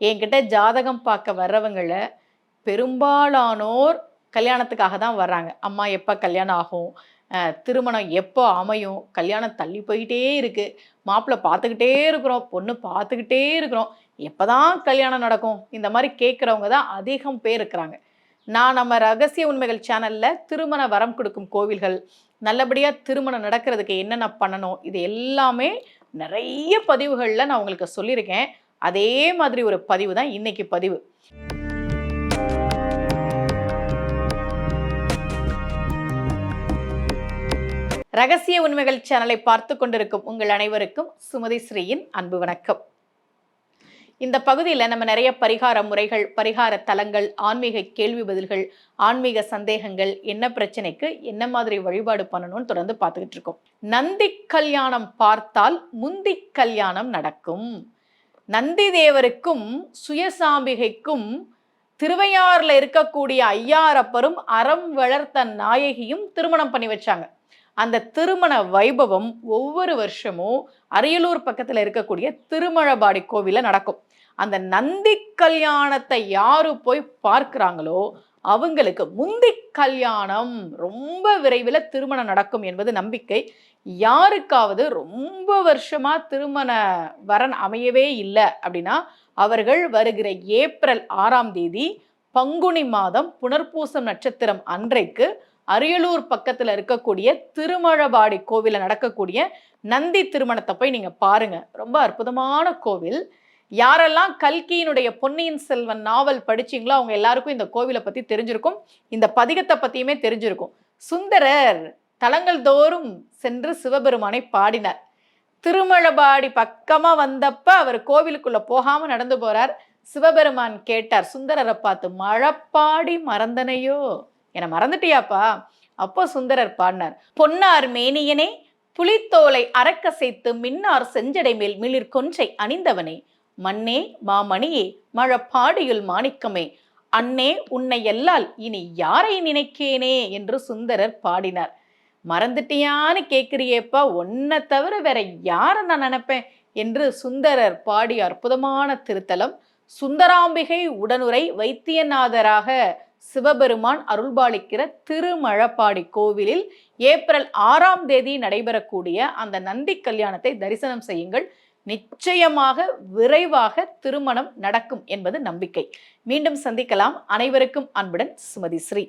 என்கிட்ட ஜாதகம் பார்க்க வர்றவங்கள பெரும்பாலானோர் கல்யாணத்துக்காக தான் வர்றாங்க. அம்மா எப்போ கல்யாணம் ஆகும், திருமணம் எப்போ அமையும், கல்யாணம் தள்ளி போயிட்டே இருக்கு, மாப்பிள்ளை பார்த்துக்கிட்டே இருக்கிறோம், பொண்ணு பார்த்துக்கிட்டே இருக்கிறோம், எப்போ தான் கல்யாணம் நடக்கும், இந்த மாதிரி கேட்குறவங்க தான் அதிகம் பேர் இருக்கிறாங்க. நான் நம்ம ரகசிய உண்மைகள் சேனலில் திருமண வரம் கொடுக்கும் கோவில்கள், நல்லபடியாக திருமணம் நடக்கிறதுக்கு என்னென்ன பண்ணணும், இது எல்லாமே நிறைய பதிவுகளில் நான் உங்களுக்கு சொல்லியிருக்கேன். அதே மாதிரி ஒரு பதிவு தான் இன்னைக்கு பதிவு. ரகசிய உண்மைகள் சேனலை பார்த்து கொண்டிருக்கும் உங்கள் அனைவருக்கும் சுமதி ஸ்ரீயின் அன்பு வணக்கம். இந்த பகுதியில் நம்ம நிறைய பரிகார முறைகள், பரிகார தலங்கள், ஆன்மீக கேள்வி பதில்கள், ஆன்மீக சந்தேகங்கள், என்ன பிரச்சனைக்கு என்ன மாதிரி வழிபாடு பண்ணணும்னு தொடர்ந்து பார்த்துக்கிட்டு இருக்கோம். நந்தி கல்யாணம் பார்த்தால் முந்தி கல்யாணம் நடக்கும். நந்தி தேவருக்கும் சுயசாம்பிகைக்கும் திருவையாறுல இருக்கக்கூடிய ஐயாரப்பரும் அறம் வளர்த்த நாயகியும் திருமணம் பண்ணி வச்சாங்க. அந்த திருமண வைபவம் ஒவ்வொரு வருஷமும் அரியலூர் பக்கத்தில் இருக்கக்கூடிய திருமழபாடி கோவிலில் நடக்கும். அந்த நந்தி கல்யாணத்தை யாரு போய் பார்க்கிறாங்களோ அவங்களுக்கு முந்தி கல்யாணம் ரொம்ப விரைவில் திருமணம் நடக்கும் என்பது நம்பிக்கை. யாருக்காவது ரொம்ப வருஷமா திருமண வரன் அமையவே இல்லை அப்படின்னா அவர்கள் வருகிற ஏப்ரல் 6ஆம் தேதி பங்குனி மாதம் புனர்பூசம் நட்சத்திரம் அன்றைக்கு அரியலூர் பக்கத்தில் இருக்கக்கூடிய திருமழபாடி கோவிலில் நடக்கக்கூடிய நந்தி திருமணத்தை போய் நீங்கள் பாருங்க. ரொம்ப அற்புதமான கோவில். யாரெல்லாம் கல்கியினுடைய பொன்னியின் செல்வன் நாவல் படிச்சிங்களோ அவங்க எல்லாருக்கும் இந்த கோவிலை பற்றி தெரிஞ்சிருக்கும், இந்த பதிகத்தை பற்றியுமே தெரிஞ்சிருக்கும். சுந்தரர் தலங்கள் தோறும் சென்று சிவபெருமானை பாடினார். திருமழபாடி பக்கமாக வந்தப்ப அவர் கோவிலுக்குள்ள போகாமல் நடந்து போறார். சிவபெருமான் கேட்டார் சுந்தரரை பார்த்து, மழப்பாடி மறந்தனையோ, என மறந்துட்டியாப்பா? அப்போ சுந்தரர் பாடினார், பொன்னார் மேனியனே புலித்தோலை அரக்கசைத்து மின்னார் செஞ்சடை மேல் மிளிர் கொன்றை அணிந்தவனே, மண்ணே மாமணியே மழப்பாடியுள் மாணிக்கமே, அன்னே உன்னை எல்லால் இனி யாரை நினைக்கேனே என்று சுந்தரர் பாடினார். மறந்துட்டியான்னு கேட்கிறியேப்பா, உன்னை தவிர வேற யாரை நான் நினைப்பேன் என்று சுந்தரர் பாடிய அற்புதமான திருத்தலம். சுந்தராம்பிகை உடனுரை வைத்தியநாதராக சிவபெருமான் அருள்பாலிக்கிற திருமழப்பாடி கோவிலில் ஏப்ரல் 6ஆம் தேதி நடைபெறக்கூடிய அந்த நந்தி கல்யாணத்தை தரிசனம் செய்யுங்கள். நிச்சயமாக விரைவாக திருமணம் நடக்கும் என்பது நம்பிக்கை. மீண்டும் சந்திக்கலாம். அனைவருக்கும் அன்புடன் சுமதி ஸ்ரீ.